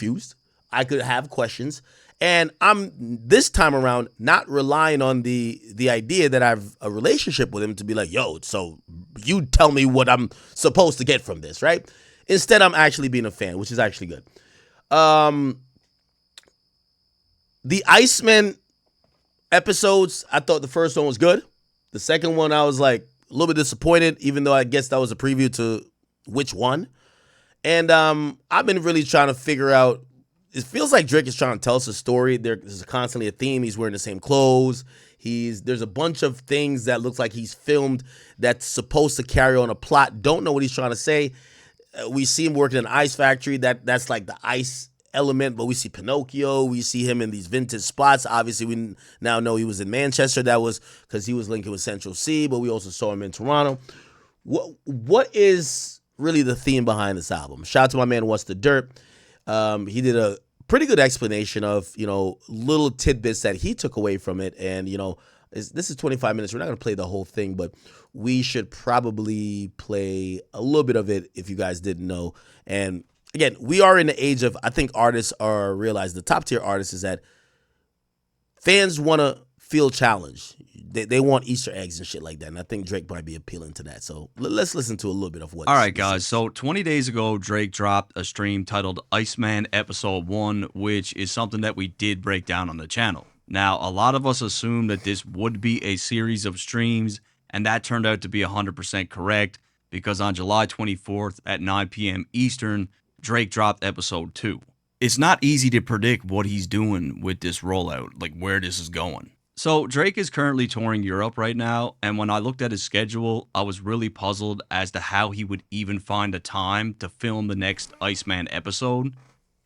confused. I could have questions. And I'm this time around not relying on the idea that I have a relationship with him to be like, yo, so you tell me what I'm supposed to get from this, right? Instead, I'm actually being a fan, which is actually good. The Iceman episodes, I thought the first one was good. The second one, I was like a little bit disappointed, even though I guess that was a preview to which one. And I've been really trying to figure out, it feels like Drake is trying to tell us a story. There's constantly a theme. He's wearing the same clothes. There's a bunch of things that looks like he's filmed that's supposed to carry on a plot. Don't know what he's trying to say. We see him working in an ice factory. That's like the ice element, but we see Pinocchio. We see him in these vintage spots. Obviously, we now know he was in Manchester. That was because he was linking with Central C, but we also saw him in Toronto. What is really the theme behind this album? Shout out to my man What's the Dirt. He did a pretty good explanation of, little tidbits that he took away from it. And, this is 25 minutes. We're not going to play the whole thing, but we should probably play a little bit of it if you guys didn't know. And again, we are in the age of, I think artists are realizing, the top tier artists, is that fans want to feel challenged. They want Easter eggs and shit like that. And I think Drake might be appealing to that. So let's listen to a little bit of what. All right, guys. So 20 days ago, Drake dropped a stream titled Iceman Episode 1, which is something that we did break down on the channel. Now, a lot of us assumed that this would be a series of streams, and that turned out to be 100% correct, because on July 24th at 9 p.m. Eastern, Drake dropped Episode 2. It's not easy to predict what he's doing with this rollout, like where this is going. So Drake is currently touring Europe right now, and when I looked at his schedule, I was really puzzled as to how he would even find the time to film the next Iceman episode.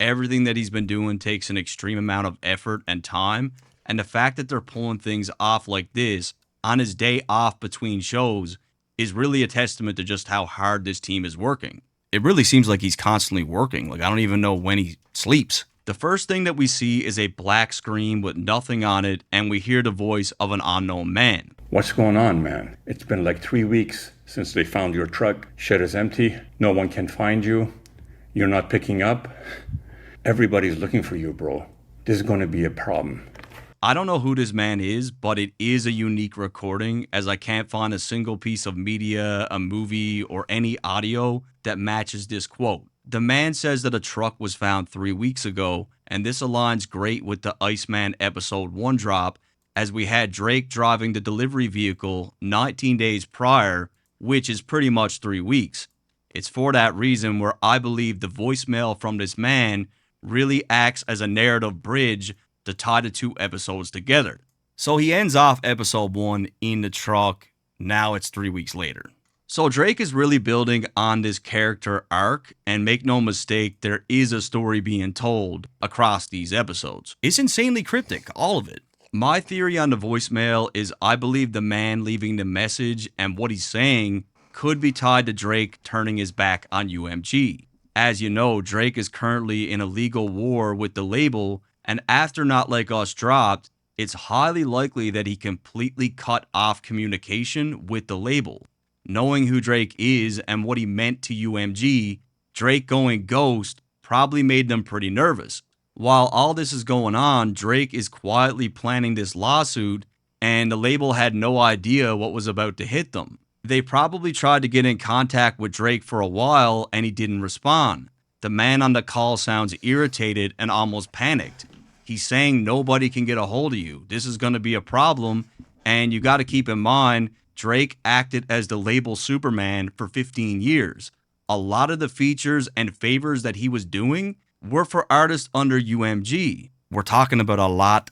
Everything that he's been doing takes an extreme amount of effort and time, and the fact that they're pulling things off like this on his day off between shows is really a testament to just how hard this team is working. It really seems like he's constantly working. Like, I don't even know when he sleeps. The first thing that we see is a black screen with nothing on it, and we hear the voice of an unknown man. What's going on, man? It's been like 3 weeks since they found your truck. Shed is empty. No one can find you. You're not picking up. Everybody's looking for you, bro. This is going to be a problem. I don't know who this man is, but it is a unique recording, as I can't find a single piece of media, a movie, or any audio that matches this quote. The man says that a truck was found 3 weeks ago, and this aligns great with the Iceman Episode 1 drop, as we had Drake driving the delivery vehicle 19 days prior, which is pretty much 3 weeks. It's for that reason where I believe the voicemail from this man really acts as a narrative bridge to tie the two episodes together. So he ends off Episode 1 in the truck. Now it's 3 weeks later. So Drake is really building on this character arc, and make no mistake, there is a story being told across these episodes. It's insanely cryptic, all of it. My theory on the voicemail is I believe the man leaving the message and what he's saying could be tied to Drake turning his back on UMG. As you know, Drake is currently in a legal war with the label, and after Not Like Us dropped, it's highly likely that he completely cut off communication with the label. Knowing who Drake is and what he meant to UMG, Drake going ghost probably made them pretty nervous. While all this is going on, Drake is quietly planning this lawsuit, and the label had no idea what was about to hit them. They probably tried to get in contact with Drake for a while, and he didn't respond. The man on the call sounds irritated and almost panicked. He's saying nobody can get a hold of you. This is going to be a problem, and you got to keep in mind, Drake acted as the label Superman for 15 years. A lot of the features and favors that he was doing were for artists under UMG. We're talking about a lot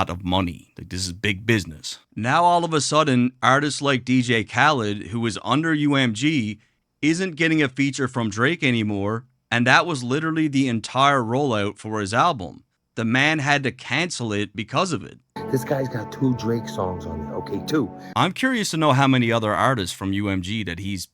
of money. Like, this is big business. Now all of a sudden, artists like DJ Khaled, who is under UMG, isn't getting a feature from Drake anymore, and that was literally the entire rollout for his album. The man had to cancel it because of it. This guy's got 2 Drake songs on there. Okay, 2. I'm curious to know how many other artists from UMG that he's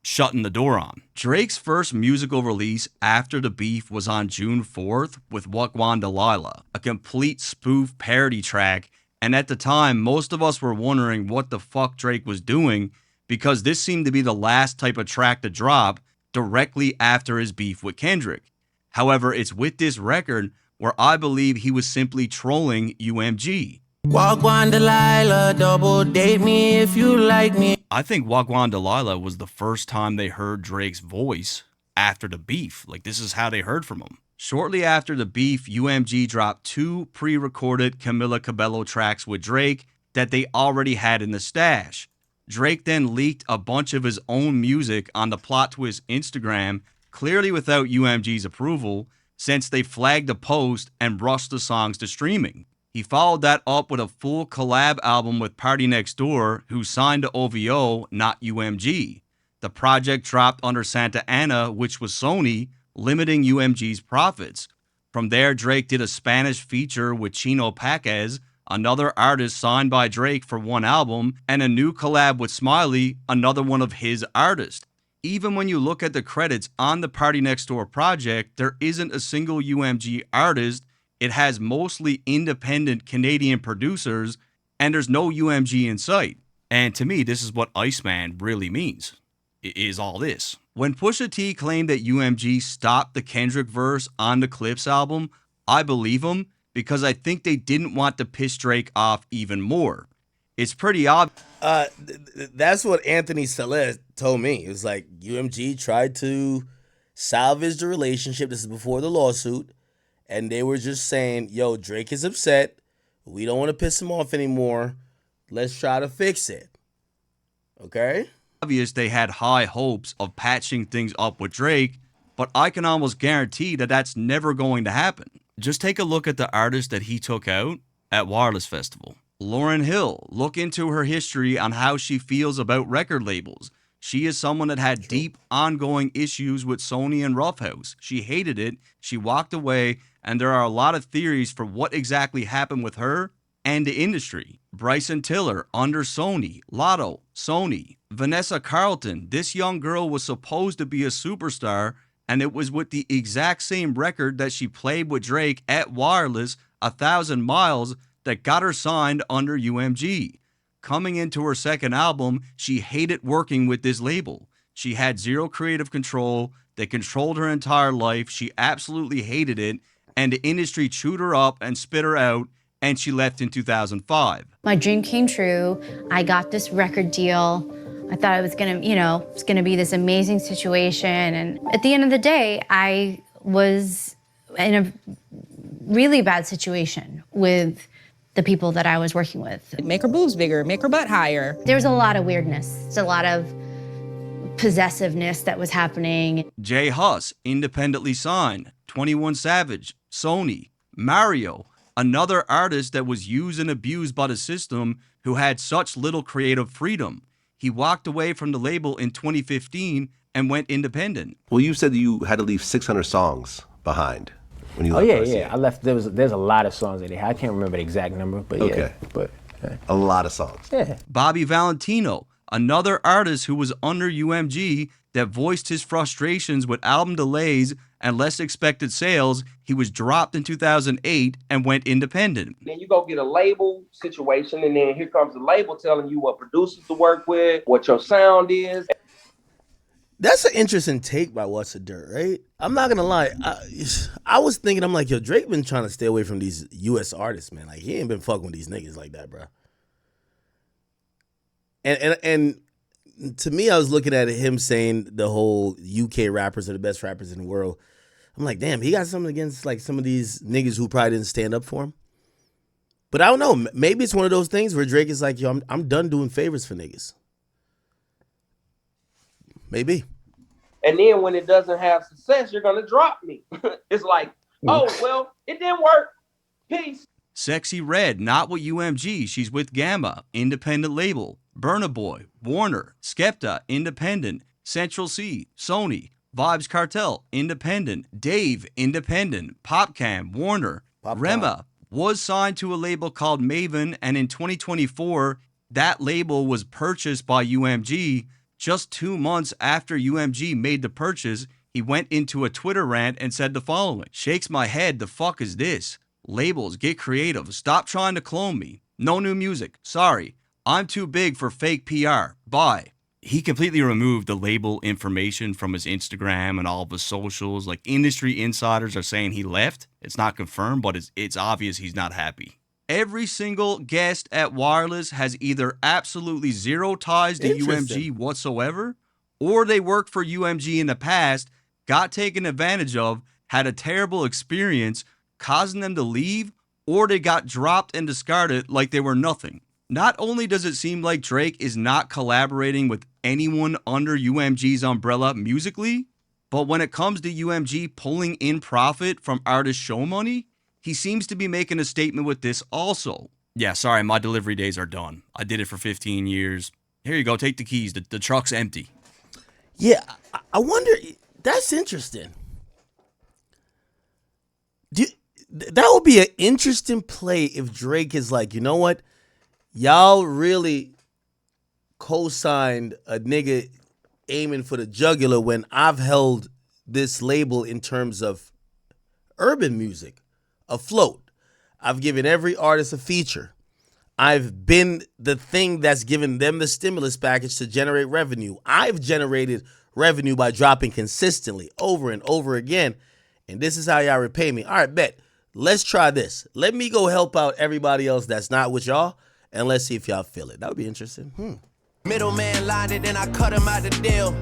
shutting the door on. Drake's first musical release after the beef was on June 4th with Wagwan Delilah, a complete spoof parody track, and at the time, most of us were wondering what the fuck Drake was doing, because this seemed to be the last type of track to drop directly after his beef with Kendrick. However, it's with this record where I believe he was simply trolling UMG. Wagwan Delilah, double date me if you like me. I think Wagwan Delilah was the first time they heard Drake's voice after the beef. Like, this is how they heard from him. Shortly after the beef, UMG dropped 2 pre-recorded Camila Cabello tracks with Drake that they already had in the stash. Drake then leaked a bunch of his own music on the Plot Twist Instagram, clearly without UMG's approval, since they flagged the post and rushed the songs to streaming. He followed that up with a full collab album with Party Next Door, who signed to OVO, not UMG. The project dropped under Santa Ana, which was Sony, limiting UMG's profits. From there, Drake did a Spanish feature with Chino Paquez, another artist signed by Drake for one album, and a new collab with Smiley, another one of his artists. Even when you look at the credits on the Party Next Door project, there isn't a single UMG artist. It has mostly independent Canadian producers, and there's no UMG in sight. And to me, this is what Iceman really means, is all this. When Pusha T claimed that UMG stopped the Kendrick verse on the Clips album, I believe him because I think they didn't want to piss Drake off even more. It's pretty obvious. That's what Anthony Celeste told me. It was like UMG tried to salvage the relationship. This is before the lawsuit. And they were just saying, yo, Drake is upset. We don't want to piss him off anymore. Let's try to fix it. Okay? Obvious they had high hopes of patching things up with Drake, but I can almost guarantee that that's never going to happen. Just take a look at the artist that he took out at Wireless Festival. Lauryn Hill, look into her history on how she feels about record labels. She is someone that had deep, ongoing issues with Sony and Roughhouse. She hated it, she walked away, and there are a lot of theories for what exactly happened with her and the industry. Bryson Tiller, under Sony. Lotto, Sony. Vanessa Carlton, this young girl was supposed to be a superstar, and it was with the exact same record that she played with Drake at Wireless, 1,000 Miles, that got her signed under UMG. Coming into her second album, she hated working with this label. She had zero creative control. They controlled her entire life. She absolutely hated it, and the industry chewed her up and spit her out, and she left in 2005. My dream came true. I got this record deal. I thought it was gonna, it's gonna be this amazing situation. And at the end of the day, I was in a really bad situation with the people that I was working with. Make her boobs bigger, make her butt higher. There was a lot of weirdness. There's a lot of possessiveness that was happening. Jay Huss, independently signed. 21 Savage, Sony. Mario, another artist that was used and abused by the system who had such little creative freedom. He walked away from the label in 2015 and went independent. Well, you said you had to leave 600 songs behind when you left. Yeah. I left. There's a lot of songs that they had. I can't remember the exact number, but Okay. A lot of songs. Yeah. Bobby Valentino, another artist who was under UMG that voiced his frustrations with album delays and less expected sales. He was dropped in 2008 and went independent. Then you go get a label situation, and then here comes the label telling you what producers to work with, what your sound is. That's an interesting take by What's the Dirt, right? I'm not gonna lie. I was thinking, I'm like, yo, Drake been trying to stay away from these U.S. artists, man. Like, he ain't been fucking with these niggas like that, bro. And to me, I was looking at him saying the whole UK rappers are the best rappers in the world. I'm like, damn, he got something against like some of these niggas who probably didn't stand up for him. But I don't know. Maybe it's one of those things where Drake is like, yo, I'm done doing favors for niggas. Maybe. And then when it doesn't have success, you're gonna drop me. It's like, oh, well, it didn't work. Peace. Sexy Red, not with UMG. She's with Gamma, independent label. Burna Boy, Warner, Skepta, independent. Central C, Sony. Vibes Cartel, independent. Dave, independent. PopCam, Warner. Rema was signed to a label called Maven, and in 2024, that label was purchased by UMG. Just 2 months after UMG made the purchase, he went into a Twitter rant and said the following: "Shakes my head, the fuck is this? Labels, get creative. Stop trying to clone me. No new music. Sorry. I'm too big for fake PR. Bye." he completely removed the label information from his Instagram and all of his socials. Like, industry insiders are saying he left. It's not confirmed, but it's obvious he's not happy. Every single guest at Wireless has either absolutely zero ties to UMG whatsoever, or they worked for UMG in the past, got taken advantage of, had a terrible experience, causing them to leave, or they got dropped and discarded like they were nothing. Not only does it seem like Drake is not collaborating with anyone under UMG's umbrella musically, but when it comes to UMG pulling in profit from artist show money, he seems to be making a statement with this also. Yeah, sorry, my delivery days are done. I did it for 15 years. Here you go, take the keys. The truck's empty. Yeah, I wonder, that's interesting. That would be an interesting play if Drake is like, you know what? Y'all really co-signed a nigga aiming for the jugular when I've held this label in terms of urban music afloat. I've given every artist a feature. I've been the thing that's given them the stimulus package to generate revenue. I've generated revenue by dropping consistently over and over again. And this is how y'all repay me. All right, bet. Let's try this. Let me go help out everybody else that's not with y'all, and let's see if y'all feel it. That would be interesting. Middleman lined it, and I cut him out the deal.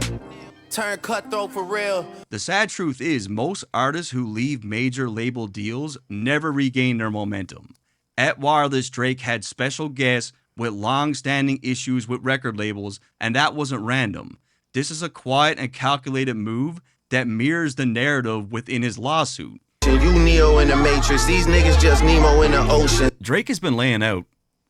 Turn cutthroat for real. The sad truth is most artists who leave major label deals never regain their momentum. At Wireless, Drake had special guests with long-standing issues with record labels, and that wasn't random. This is a quiet and calculated move that mirrors the narrative within his lawsuit. You Neo in the Matrix, these niggas just Nemo in the ocean. Drake has been laying out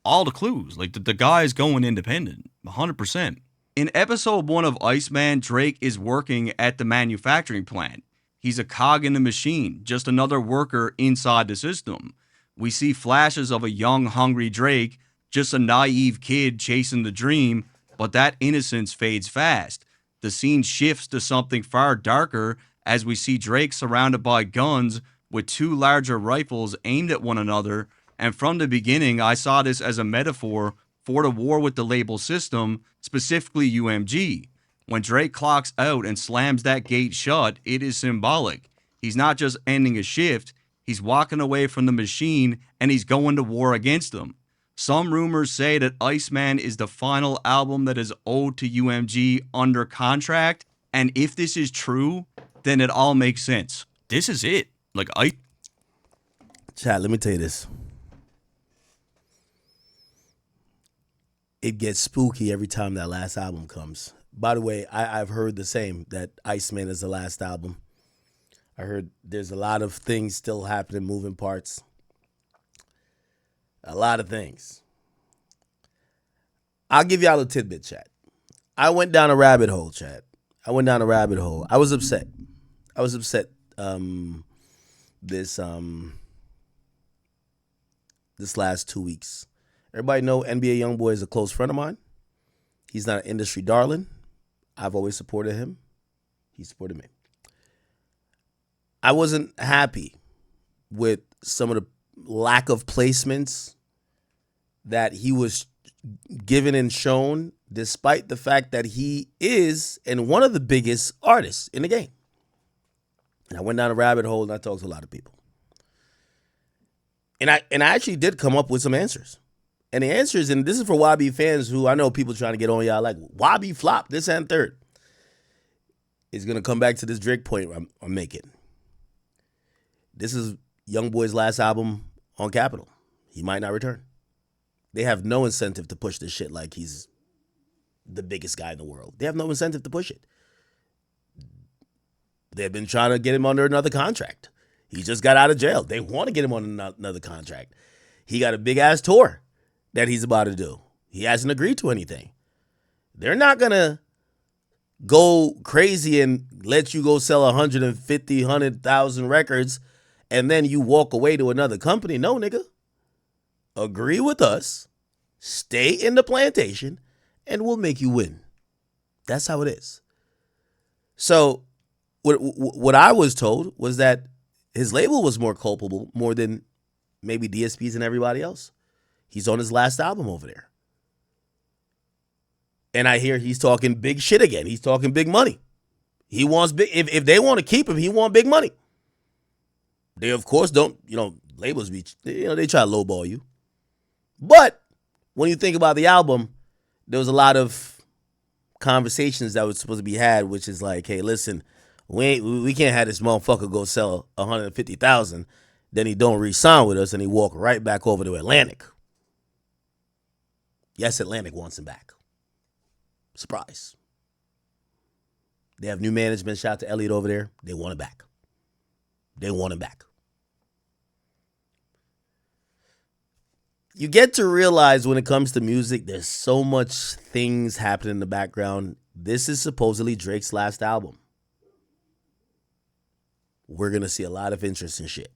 all the clues. Like, the guy is going independent, 100%. In episode 1 of Iceman, Drake is working at the manufacturing plant. He's a cog in the machine, just another worker inside the system. We see flashes of a young, hungry Drake, just a naive kid chasing the dream, but that innocence fades fast. The scene shifts to something far darker as we see Drake surrounded by guns with 2 larger rifles aimed at one another, and from the beginning I saw this as a metaphor for the war with the label system, specifically UMG. When Drake clocks out and slams that gate shut, it is symbolic. He's not just ending a shift, he's walking away from the machine and he's going to war against them. Some rumors say that Iceman is the final album that is owed to UMG under contract, and if this is true, then it all makes sense. This is it. Like, Chat, let me tell you this. It gets spooky every time that last album comes. By the way, I've heard the same, that Iceman is the last album. I heard there's a lot of things still happening, moving parts. A lot of things. I'll give y'all a tidbit, chat. I went down a rabbit hole, chat. I was upset. This last 2 weeks. Everybody know NBA YoungBoy is a close friend of mine. He's not an industry darling. I've always supported him. He supported me. I wasn't happy with some of the lack of placements that he was given and shown, despite the fact that he is and one of the biggest artists in the game. And I went down a rabbit hole and I talked to a lot of people. And I actually did come up with some answers. And the answers, and this is for YB fans who I know people trying to get on y'all like, YB flop, this and third. Is going to come back to this Drake point I'm making. This is YoungBoy's last album on Capitol. He might not return. They have no incentive to push this shit like he's the biggest guy in the world. They have no incentive to push it. They've been trying to get him under another contract. He just got out of jail. They want to get him on another contract. He got a big-ass tour that he's about to do. He hasn't agreed to anything. They're not going to go crazy and let you go sell 150, 100,000 records and then you walk away to another company. No, nigga. Agree with us, stay in the plantation, and we'll make you win. That's how it is. So what I was told was that his label was more culpable, more than maybe DSPs and everybody else. He's on his last album over there. And I hear he's talking big shit again. He's talking big money. He wants big. If they want to keep him, he want big money. They of course don't. Labels be. They try to lowball you. But when you think about the album, there was a lot of conversations that was supposed to be had, which is like, hey, listen, we can't have this motherfucker go sell 150,000, then he don't re-sign with us, and he walk right back over to Atlantic. Yes, Atlantic wants him back. Surprise. They have new management. Shout out to Elliot over there. They want him back. They want him back. You get to realize when it comes to music, there's so much things happening in the background. This is supposedly Drake's last album. We're going to see a lot of interesting shit.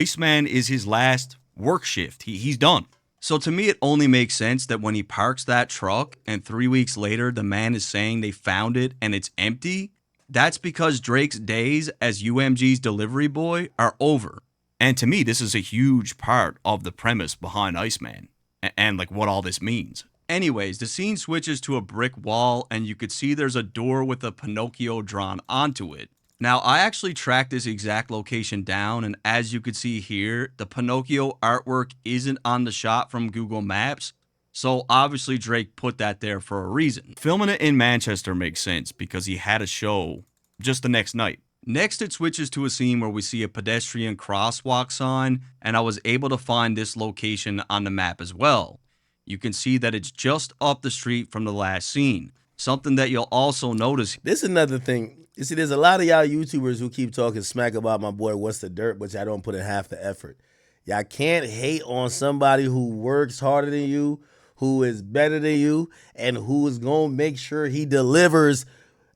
Iceman is his last work shift. He's done. So to me, it only makes sense that when he parks that truck and 3 weeks later, the man is saying they found it and it's empty, that's because Drake's days as UMG's delivery boy are over. And to me, this is a huge part of the premise behind Iceman and like what all this means. Anyways, the scene switches to a brick wall and you could see there's a door with a Pinocchio drawn onto it. Now, I actually tracked this exact location down, and as you could see here, the Pinocchio artwork isn't on the shot from Google Maps, so obviously Drake put that there for a reason. Filming it in Manchester makes sense because he had a show just the next night. Next, it switches to a scene where we see a pedestrian crosswalk sign, and I was able to find this location on the map as well. You can see that it's just up the street from the last scene. Something that you'll also notice. This is another thing. You see, there's a lot of y'all YouTubers who keep talking smack about my boy What's the Dirt, but y'all don't put in half the effort. Y'all can't hate on somebody who works harder than you, who is better than you, and who is going to make sure he delivers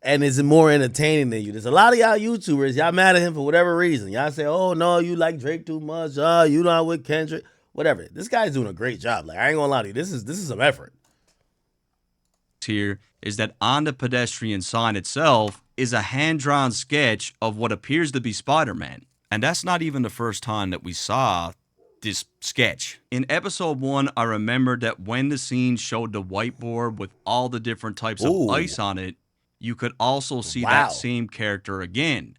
and is more entertaining than you. There's a lot of y'all YouTubers, y'all mad at him for whatever reason. Y'all say, oh, no, you like Drake too much. You not with Kendrick. Whatever. This guy's doing a great job. Like, I ain't going to lie to you. This is some effort. Here is that on the pedestrian sign itself is a hand-drawn sketch of what appears to be Spider-Man. And that's not even the first time that we saw this sketch. In episode 1, I remembered that when the scene showed the whiteboard with all the different types of ice on it, you could also see that same character again.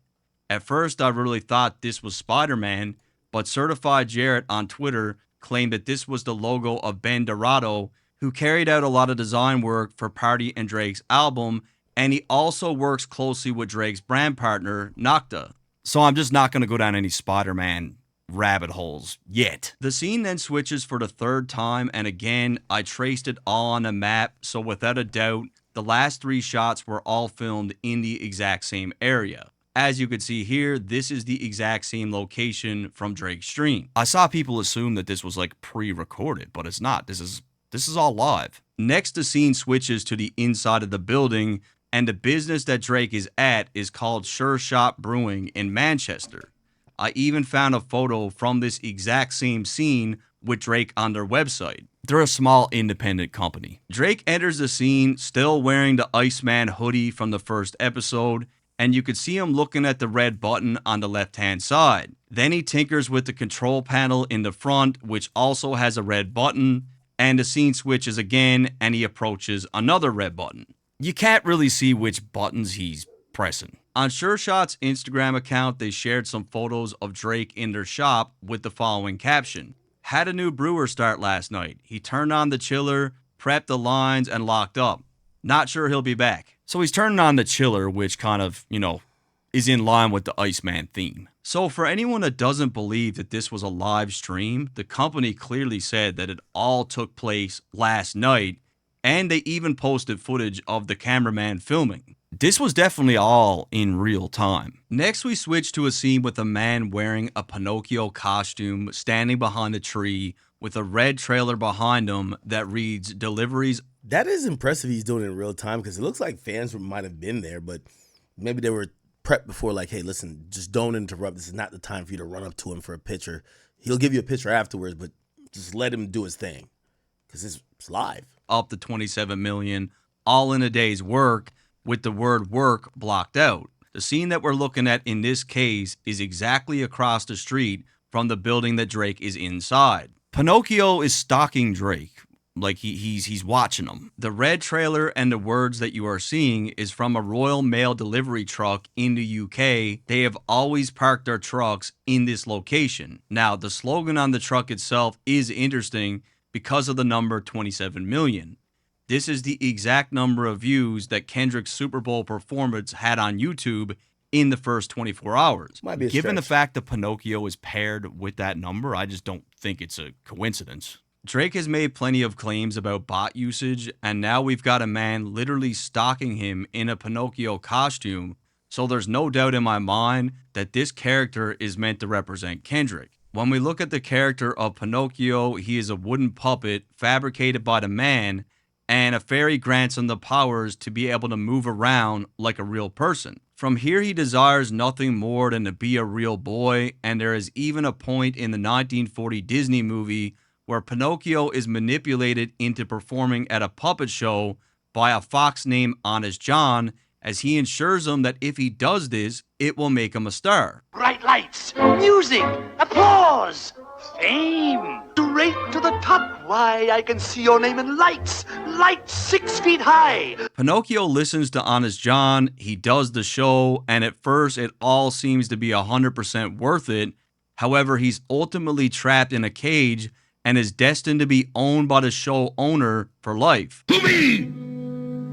At first, I really thought this was Spider-Man, but Certified Jarrett on Twitter claimed that this was the logo of Ben Dorado, who carried out a lot of design work for Party and Drake's album, and he also works closely with Drake's brand partner, Nocta. So I'm just not going to go down any Spider-Man rabbit holes yet. The scene then switches for the third time, and again, I traced it all on a map, so without a doubt, the last 3 shots were all filmed in the exact same area. As you could see here, this is the exact same location from Drake's stream. I saw people assume that this was like pre-recorded, but it's not. This is all live. Next, the scene switches to the inside of the building, and the business that Drake is at is called Sure Shot Brewing in Manchester. I even found a photo from this exact same scene with Drake on their website. They're a small independent company. Drake enters the scene still wearing the Iceman hoodie from the first episode, and you could see him looking at the red button on the left-hand side. Then he tinkers with the control panel in the front, which also has a red button, and the scene switches again, and he approaches another red button. You can't really see which buttons he's pressing. On Sure Shot's Instagram account, they shared some photos of Drake in their shop with the following caption. Had a new brewer start last night. He turned on the chiller, prepped the lines, and locked up. Not sure he'll be back. So he's turning on the chiller, which kind of, is in line with the Iceman theme. So for anyone that doesn't believe that this was a live stream, the company clearly said that it all took place last night, and they even posted footage of the cameraman filming. This was definitely all in real time. Next, we switch to a scene with a man wearing a Pinocchio costume standing behind a tree with a red trailer behind him that reads deliveries. That is impressive he's doing it in real time, because it looks like fans might have been there, but maybe they were prepped before, like, hey, listen, just don't interrupt. This is not the time for you to run up to him for a picture. He'll give you a picture afterwards, but just let him do his thing, because it's live. Up to 27 million, all in a day's work, with the word work blocked out. The scene that we're looking at in this case is exactly across the street from the building that Drake is inside. Pinocchio is stalking Drake, like he's watching them. The red trailer and the words that you are seeing is from a Royal Mail delivery truck in the UK. They have always parked their trucks in this location. Now, the slogan on the truck itself is interesting because of the number 27 million. This is the exact number of views that Kendrick's Super Bowl performance had on YouTube in the first 24 hours. Might be a Given the stretch. fact that Pinocchio is paired with that number, I just don't think it's a coincidence. Drake has made plenty of claims about bot usage, and now we've got a man literally stalking him in a Pinocchio costume, so there's no doubt in my mind that this character is meant to represent Kendrick. When we look at the character of Pinocchio, he is a wooden puppet fabricated by the man, and a fairy grants him the powers to be able to move around like a real person. From here, he desires nothing more than to be a real boy, and there is even a point in the 1940 Disney movie where Pinocchio is manipulated into performing at a puppet show by a fox named Honest John, as he ensures him that if he does this, it will make him a star. Bright lights, music, applause, fame, straight to the top. Why, I can see your name in lights 6 feet high. Pinocchio listens to Honest John, he does the show, and at first it all seems to be 100% worth it. However, he's ultimately trapped in a cage and is destined to be owned by the show owner for life. To me,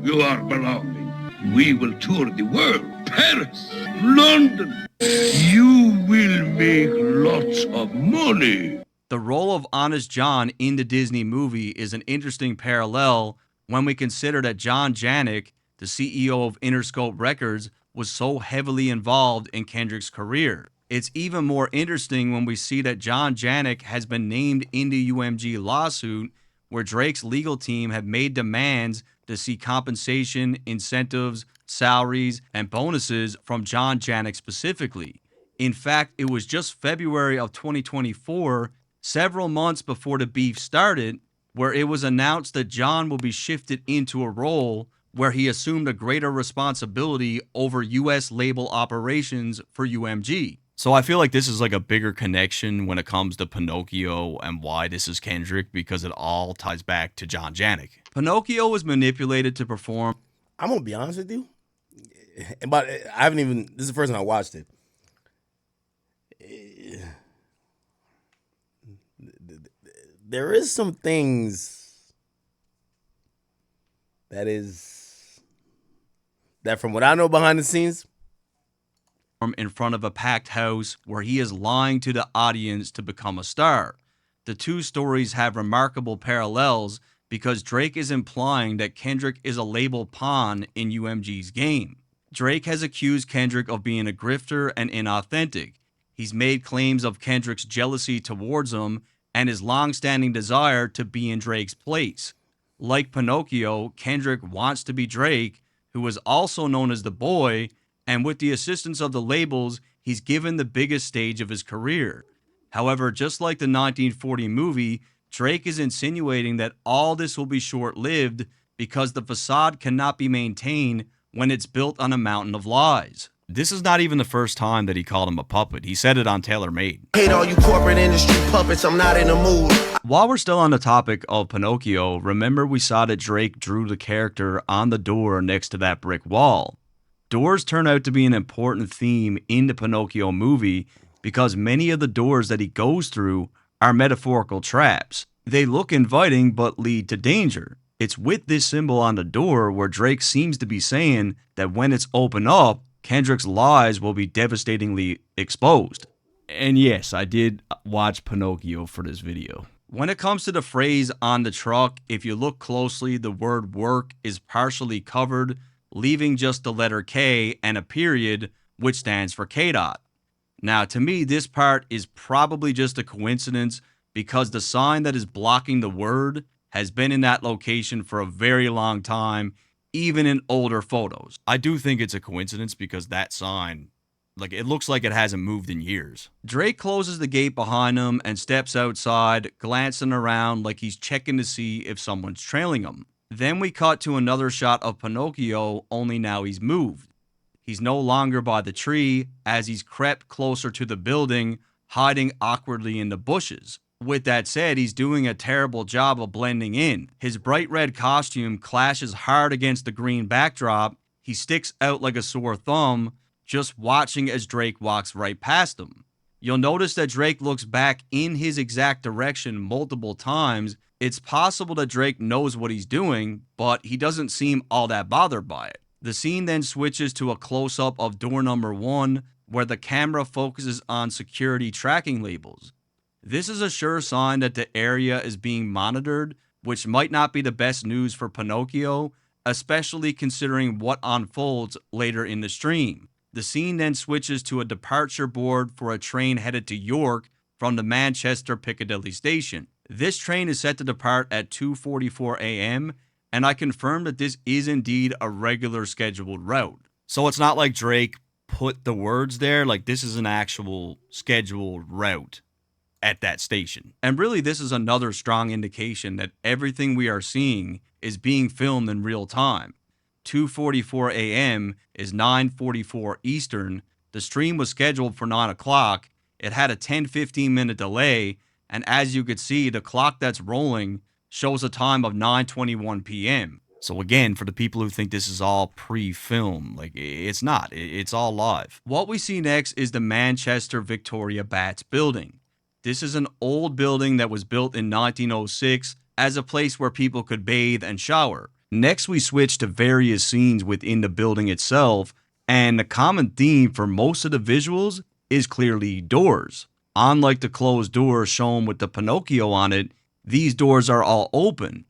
you are belonging. We will tour the world. Paris, London. You will make lots of money. The role of Honest John in the Disney movie is an interesting parallel when we consider that John Janik, the CEO of Interscope Records, was so heavily involved in Kendrick's career. It's even more interesting when we see that John Janik has been named in the UMG lawsuit, where Drake's legal team have made demands to see compensation, incentives, salaries, and bonuses from John Janik specifically. In fact, it was just February of 2024, several months before the beef started, where it was announced that John will be shifted into a role where he assumed a greater responsibility over U.S. label operations for UMG. So I feel like this is like a bigger connection when it comes to Pinocchio and why this is Kendrick, because it all ties back to John Janik. Pinocchio was manipulated to perform. I'm gonna be honest with you, but I haven't even. This is the first time I watched it. There is some things that from what I know behind the scenes, in front of a packed house where he is lying to the audience to become a star. The two stories have remarkable parallels because Drake is implying that Kendrick is a label pawn in UMG's game. Drake has accused Kendrick of being a grifter and inauthentic. He's made claims of Kendrick's jealousy towards him and his long-standing desire to be in Drake's place. Like Pinocchio, Kendrick wants to be Drake, who is also known as the Boy, and with the assistance of the labels, he's given the biggest stage of his career. However, just like the 1940 movie, Drake is insinuating that all this will be short-lived because the facade cannot be maintained when it's built on a mountain of lies. This is not even the first time that he called him a puppet. He said it on Taylor Made. Hate all you corporate industry puppets, I'm not in the mood. While we're still on the topic of Pinocchio, remember we saw that Drake drew the character on the door next to that brick wall. Doors turn out to be an important theme in the Pinocchio movie because many of the doors that he goes through are metaphorical traps. They look inviting but lead to danger. It's with this symbol on the door where Drake seems to be saying that when it's opened up, Kendrick's lies will be devastatingly exposed. And yes, I did watch Pinocchio for this video. When it comes to the phrase on the truck, if you look closely, the word work is partially covered, leaving just the letter K and a period, which stands for KDOT. Now, to me, this part is probably just a coincidence because the sign that is blocking the word has been in that location for a very long time, even in older photos. I do think it's a coincidence because that sign, it looks like it hasn't moved in years. Drake closes the gate behind him and steps outside, glancing around like he's checking to see if someone's trailing him. Then we cut to another shot of Pinocchio, only now he's moved. He's no longer by the tree as he's crept closer to the building, hiding awkwardly in the bushes. With that said, he's doing a terrible job of blending in. His bright red costume clashes hard against the green backdrop. He sticks out like a sore thumb, just watching as Drake walks right past him. You'll notice that Drake looks back in his exact direction multiple times. It's possible that Drake knows what he's doing, but he doesn't seem all that bothered by it. The scene then switches to a close-up of door number 1, where the camera focuses on security tracking labels. This is a sure sign that the area is being monitored, which might not be the best news for Pinocchio, especially considering what unfolds later in the stream. The scene then switches to a departure board for a train headed to York from the Manchester Piccadilly station. This train is set to depart at 2:44 a.m., and I confirm that this is indeed a regular scheduled route. So it's not like Drake put the words there, like this is an actual scheduled route at that station. And really, this is another strong indication that everything we are seeing is being filmed in real time. 2:44 a.m. is 9:44 Eastern. The stream was scheduled for 9 o'clock. It had a 10-15 minute delay, and as you could see, the clock that's rolling shows a time of 9:21 p.m. So again, for the people who think this is all pre-film, like, it's not. It's all live. What we see next is the Manchester Victoria Bats building. This is an old building that was built in 1906 as a place where people could bathe and shower. Next, we switch to various scenes within the building itself, and the common theme for most of the visuals is clearly doors. Unlike the closed doors shown with the Pinocchio on it, these doors are all open.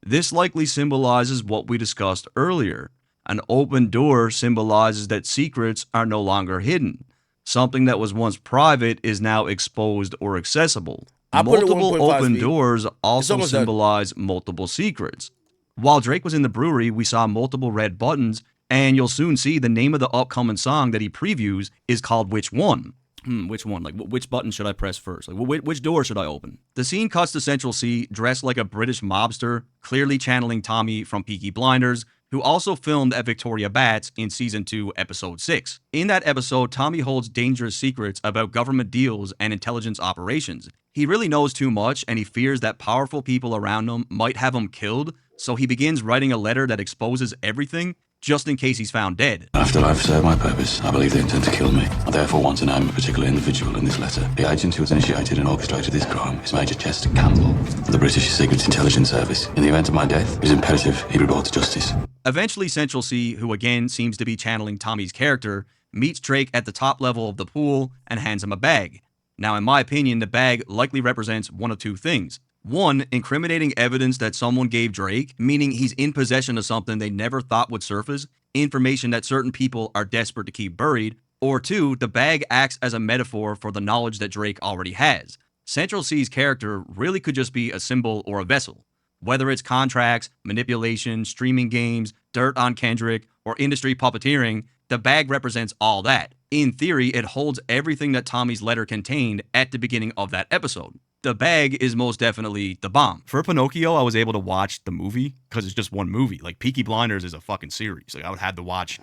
This likely symbolizes what we discussed earlier. An open door symbolizes that secrets are no longer hidden. Something that was once private is now exposed or accessible. Multiple open doors also symbolize multiple secrets. While Drake was in the brewery, we saw multiple red buttons, and you'll soon see the name of the upcoming song that he previews is called Which One? Which one? Like, which button should I press first? Like, which door should I open? The scene cuts to Central C, dressed like a British mobster, clearly channeling Tommy from Peaky Blinders, who also filmed at Victoria Bats in Season 2, Episode 6. In that episode, Tommy holds dangerous secrets about government deals and intelligence operations. He really knows too much, and he fears that powerful people around him might have him killed, so he begins writing a letter that exposes everything, just in case he's found dead. After I've served my purpose, I believe they intend to kill me. I therefore want to name a particular individual in this letter. The agent who has initiated and orchestrated this crime is Major Chester Campbell of the British Secret Intelligence Service. In the event of my death, it is imperative he be brought to justice. Eventually, Central C, who again seems to be channeling Tommy's character, meets Drake at the top level of the pool and hands him a bag. Now, in my opinion, the bag likely represents one of two things. One, incriminating evidence that someone gave Drake, meaning he's in possession of something they never thought would surface, information that certain people are desperate to keep buried. Or two, the bag acts as a metaphor for the knowledge that Drake already has. Central C's character really could just be a symbol or a vessel. Whether it's contracts, manipulation, streaming games, dirt on Kendrick, or industry puppeteering, the bag represents all that. In theory, it holds everything that Tommy's letter contained at the beginning of that episode. The bag is most definitely the bomb. For Pinocchio, I was able to watch the movie because it's just one movie. Like, Peaky Blinders is a fucking series. Like, I would have to watch.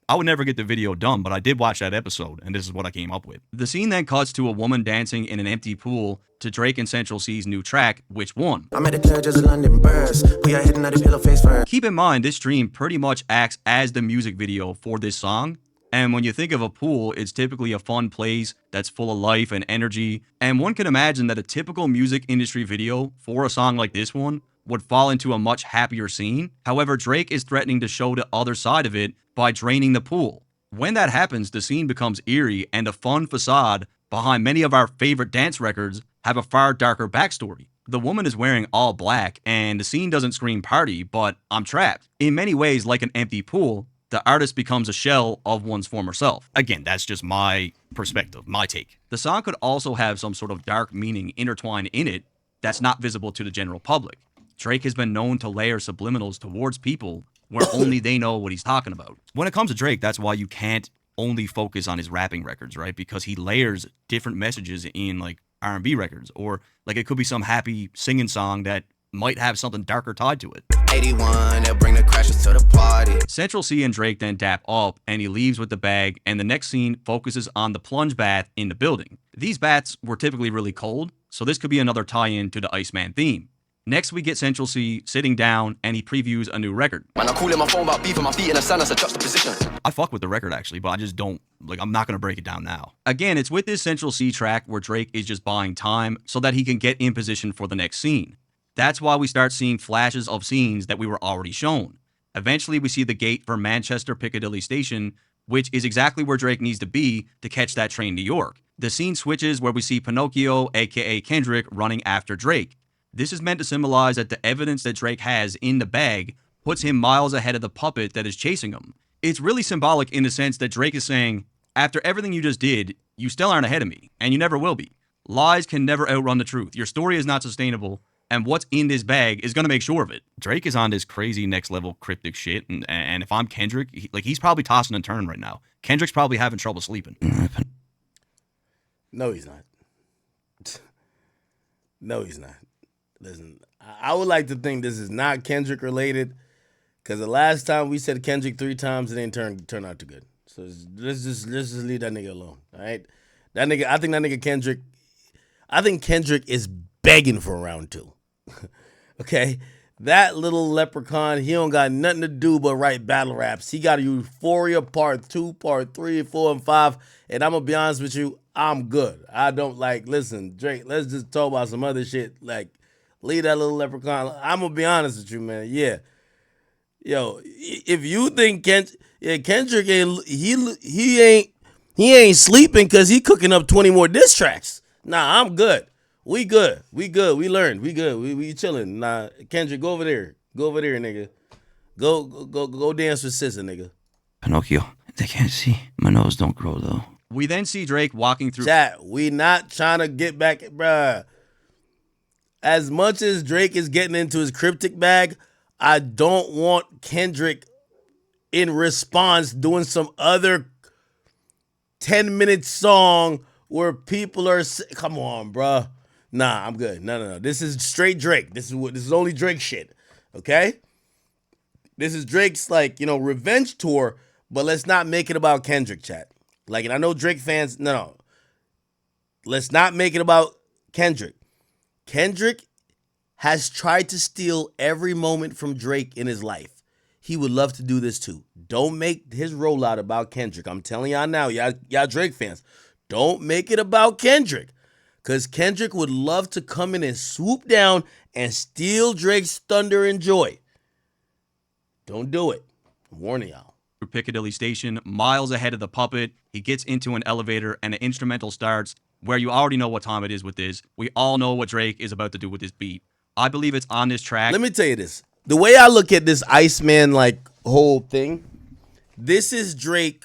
I would never get the video done, but I did watch that episode, and this is what I came up with. The scene then cuts to a woman dancing in an empty pool to Drake and Central C's new track, Which One? I'm at the club, just a London burst. We are hitting at the pillow face first. Keep in mind, this stream pretty much acts as the music video for this song. And when you think of a pool, it's typically a fun place that's full of life and energy. And one can imagine that a typical music industry video for a song like this one would fall into a much happier scene. However, Drake is threatening to show the other side of it by draining the pool. When that happens, the scene becomes eerie, and the fun facade behind many of our favorite dance records have a far darker backstory. The woman is wearing all black, and the scene doesn't scream party, but I'm trapped. In many ways, like an empty pool, the artist becomes a shell of one's former self. Again, that's just my perspective, my take. The song could also have some sort of dark meaning intertwined in it that's not visible to the general public. Drake has been known to layer subliminals towards people where only they know what he's talking about. When it comes to Drake, that's why you can't only focus on his rapping records, right? Because he layers different messages in, like, R&B records, or like it could be some happy singing song that might have something darker tied to it. 81, they'll bring the crashers to the party. Central C and Drake then dap up, and he leaves with the bag, and the next scene focuses on the plunge bath in the building. These baths were typically really cold, So this could be another tie-in to the Iceman theme. Next, we get Central C sitting down and he previews a new record. Man, I call in my phone about beefing my feet in the sand as a juxtaposition. I fuck with the record actually, but I just don't, I'm not gonna break it down now. Again, it's with this Central C track where Drake is just buying time so that he can get in position for the next scene. That's why we start seeing flashes of scenes that we were already shown. Eventually, we see the gate for Manchester Piccadilly Station, which is exactly where Drake needs to be to catch that train to York. The scene switches where we see Pinocchio, aka Kendrick, running after Drake. This is meant to symbolize that the evidence that Drake has in the bag puts him miles ahead of the puppet that is chasing him. It's really symbolic in the sense that Drake is saying, after everything you just did, you still aren't ahead of me, and you never will be. Lies can never outrun the truth. Your story is not sustainable, and what's in this bag is going to make sure of it. Drake is on this crazy next level cryptic shit, and if I'm Kendrick, he's probably tossing and turning right now. Kendrick's probably having trouble sleeping. No, he's not. No, he's not. Listen, I would like to think this is not Kendrick related, because the last time we said Kendrick 3 times, it didn't turn out too good. So let's just leave that nigga alone. All right, that nigga. I think that nigga Kendrick. I think Kendrick is begging for round 2. Okay, that little leprechaun. He don't got nothing to do but write battle raps. He got a Euphoria Part 2, Part 3, 4, and 5. And I'm gonna be honest with you, I'm good. I don't listen, Drake. Let's just talk about some other shit. Leave that little leprechaun. I'm gonna be honest with you, man. Yeah, yo, if you think Kendrick ain't he ain't sleeping because he cooking up 20 more diss tracks. Nah, I'm good. We good. We learned. We good. We chilling. Nah, Kendrick, go over there. Go over there, nigga. Go dance with Sissa, nigga. Pinocchio, they can't see. My nose don't grow though. We then see Drake walking through. Chat, we not trying to get back, bruh. As much as Drake is getting into his cryptic bag, I don't want Kendrick in response doing some other 10-minute song where people are, come on, bruh. Nah, I'm good. No. This is straight Drake. This is only Drake shit. Okay? This is Drake's revenge tour, but let's not make it about Kendrick, chat. And I know Drake fans, no. Let's not make it about Kendrick. Kendrick has tried to steal every moment from Drake in his life. He would love to do this too. Don't make his rollout about Kendrick. I'm telling y'all now, y'all Drake fans, don't make it about Kendrick. Because Kendrick would love to come in and swoop down and steal Drake's thunder and joy. Don't do it. I'm warning y'all. Piccadilly Station, miles ahead of the puppet. He gets into an elevator and the instrumental starts where you already know what time it is with this. We all know what Drake is about to do with this beat. I believe it's on this track. Let me tell you this. The way I look at this Iceman whole thing, this is Drake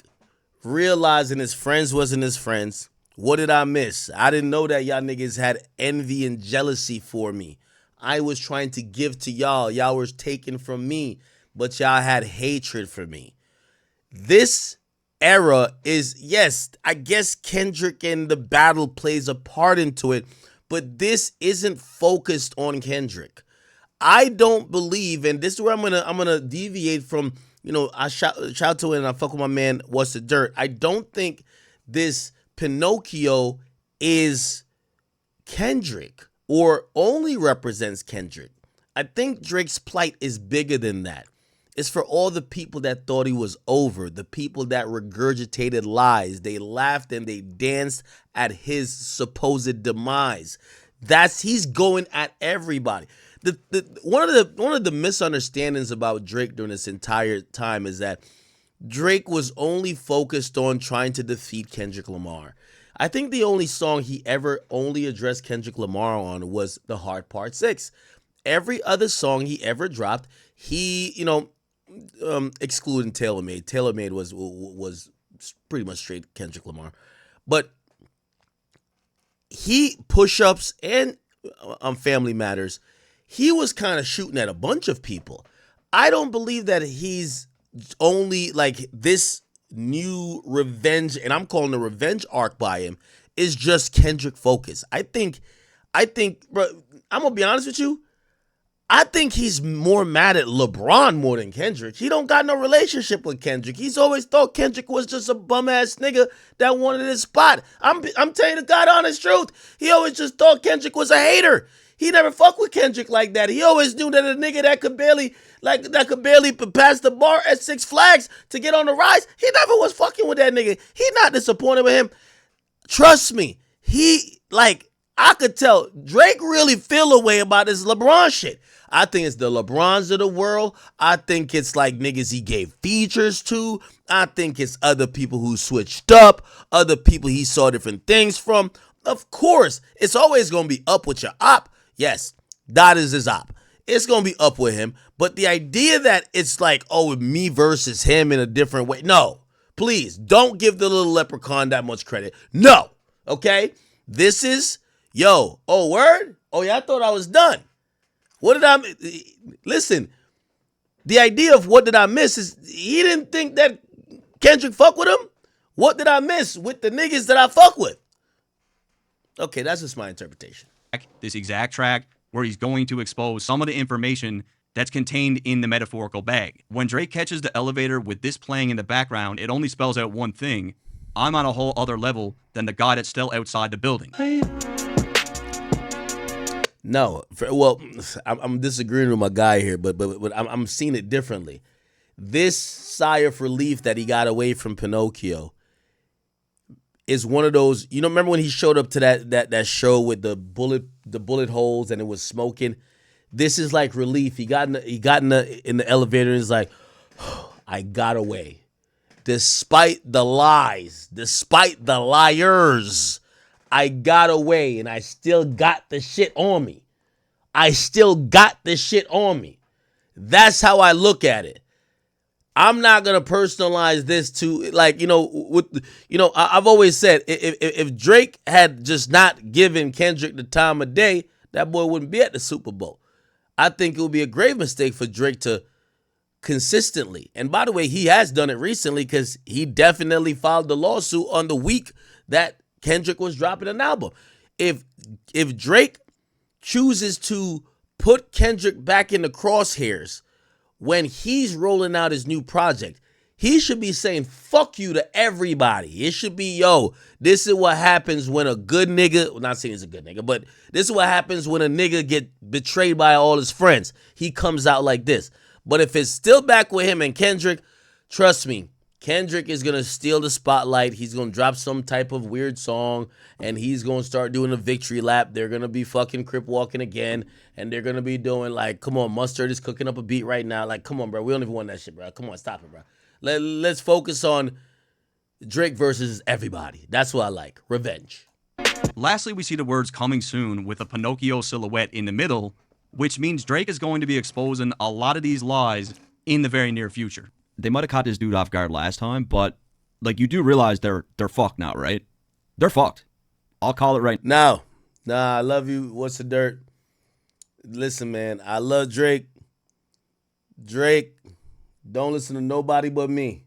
realizing his friends wasn't his friends. What did I miss? I didn't know that y'all niggas had envy and jealousy for me. I was trying to give to y'all. Y'all was taking from me, but y'all had hatred for me. This era is, yes, I guess Kendrick and the battle plays a part into it, but this isn't focused on Kendrick. I don't believe, and this is where I'm gonna deviate from, I shout to it and I fuck with my man, What's the Dirt. I don't think this Pinocchio is Kendrick or only represents Kendrick. I think Drake's plight is bigger than that. It's for all the people that thought he was over, the people that regurgitated lies. They laughed and they danced at his supposed demise. He's going at everybody. One of the misunderstandings about Drake during this entire time is that Drake was only focused on trying to defeat Kendrick Lamar. I think the only song he ever only addressed Kendrick Lamar on was The Hard Part 6. Every other song he ever dropped, he, excluding TaylorMade. TaylorMade was pretty much straight Kendrick Lamar. But he push-ups and Family Matters, he was kind of shooting at a bunch of people. I don't believe that he's only this new revenge, and I'm calling the revenge arc by him, is just Kendrick focused. I think, bro, I'm gonna be honest with you. I think he's more mad at LeBron more than Kendrick. He don't got no relationship with Kendrick. He's always thought Kendrick was just a bum ass nigga that wanted his spot. I'm telling you the God honest truth. He always just thought Kendrick was a hater. He never fucked with Kendrick like that. He always knew that a nigga that could barely pass the bar at Six Flags to get on the rise. He never was fucking with that nigga. He not disappointed with him. Trust me. I could tell Drake really feel a way about this LeBron shit. I think it's the LeBrons of the world. I think it's like niggas he gave features to. I think it's other people who switched up, other people he saw different things from. Of course, it's always going to be up with your op. Yes, that is his op. It's going to be up with him. But the idea that it's like, oh, me versus him in a different way. No, please don't give the little leprechaun that much credit. No, okay? This is, oh, word? Oh, yeah, I thought I was done. Listen, the idea of what did I miss is he didn't think that Kendrick fuck with him. What did I miss with the niggas that I fuck with? Okay, that's just my interpretation. This exact track where he's going to expose some of the information that's contained in the metaphorical bag. When Drake catches the elevator with this playing in the background, it only spells out one thing. I'm on a whole other level than the guy that's still outside the building. No, well, I'm disagreeing with my guy here, but I'm seeing it differently. This sigh of relief that he got away from Pinocchio is one of those. You know, remember when he showed up to that show with the bullet holes and it was smoking? This is like relief. He got in the elevator and he's like, oh, I got away, despite the lies, despite the liars. I got away and I still got the shit on me. That's how I look at it. I'm not going to personalize this to I've always said if Drake had just not given Kendrick the time of day, that boy wouldn't be at the Super Bowl. I think it would be a grave mistake for Drake to consistently. And by the way, he has done it recently because he definitely filed the lawsuit on the week that Kendrick was dropping an album. If Drake chooses to put Kendrick back in the crosshairs when he's rolling out his new project, he should be saying fuck you to everybody. It should be, this is what happens when a good nigga, well, not saying he's a good nigga, but this is what happens when a nigga get betrayed by all his friends. He comes out like this. But if it's still back with him and Kendrick, trust me, Kendrick is going to steal the spotlight. He's going to drop some type of weird song, and he's going to start doing a victory lap. They're going to be fucking crip walking again, and they're going to be doing like, come on, Mustard is cooking up a beat right now. Like, come on, bro. We don't even want that shit, bro. Come on, stop it, bro. Let's focus on Drake versus everybody. That's what I like. Revenge. Lastly, we see the words coming soon with a Pinocchio silhouette in the middle, which means Drake is going to be exposing a lot of these lies in the very near future. They might have caught this dude off guard last time, but like you do realize they're fucked now, right? They're fucked. I'll call it right now. Nah, I love you. What's the dirt? Listen, man, I love Drake. Drake, don't listen to nobody but me.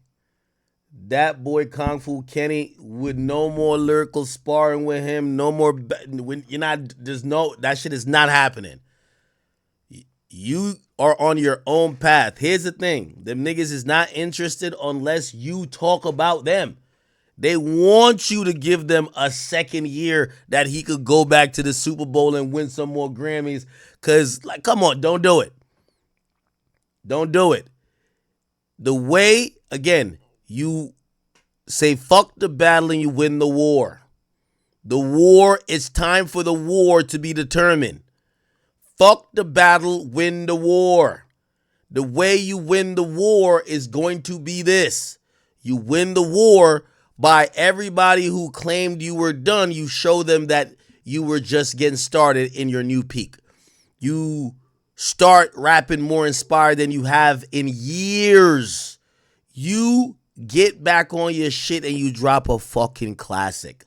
That boy Kung Fu Kenny with no more lyrical sparring with him, no more. That shit is not happening. You are on your own path. Here's the thing. Them niggas is not interested unless you talk about them. They want you to give them a second year that he could go back to the Super Bowl and win some more Grammys. Because, like, come on, don't do it. Don't do it. The way, again, you say fuck the battle and you win the war. The war, it's time for the war to be determined. Fuck the battle, win the war. The way you win the war is going to be this. You win the war by everybody who claimed you were done. You show them that you were just getting started in your new peak. You start rapping more inspired than you have in years. You get back on your shit and you drop a fucking classic.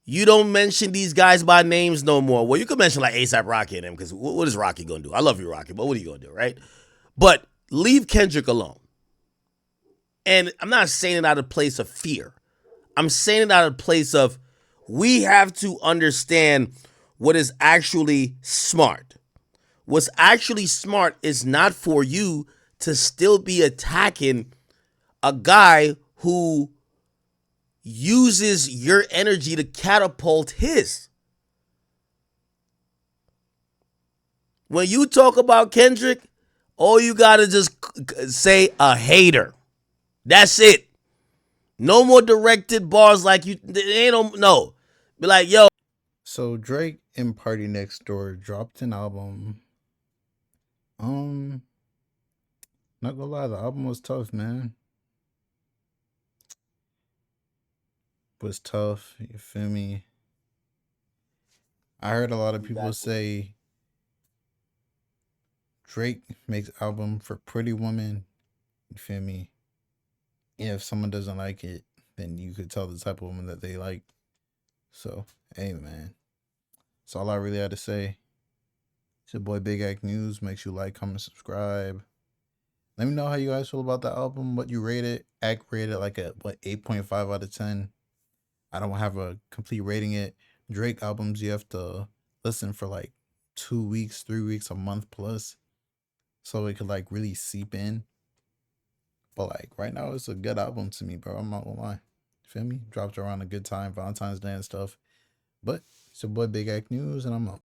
You don't mention these guys by names no more. Well, you could mention like A$AP Rocky and them because what is Rocky going to do? I love you, Rocky, but what are you going to do, right? But leave Kendrick alone. And I'm not saying it out of place of fear. I'm saying it out of place of we have to understand what is actually smart. What's actually smart is not for you to still be attacking a guy who uses your energy to catapult his. When you talk about Kendrick, all you gotta just say a hater. That's it. No more directed bars like you. They don't no. Be like, yo. So Drake and Party Next Door dropped an album. Not gonna lie, the album was tough, man. Was tough. You feel me? I heard a lot of people say Drake makes album for pretty women. You feel me? Yeah, if someone doesn't like it, then you could tell the type of woman that they like. So, hey, man. That's all I really had to say. It's your boy Big Act News. Make sure you like, comment, subscribe. Let me know how you guys feel about the album, what you rate it. Act rated like a 8.5 out of 10. I don't have a complete rating it. Drake albums you have to listen for like 2 weeks, 3 weeks, a month plus, so it could like really seep in. But like right now, it's a good album to me, bro. I'm not gonna lie. Feel me? Dropped around a good time, Valentine's Day and stuff. But it's your boy Big Act News, and I'm out.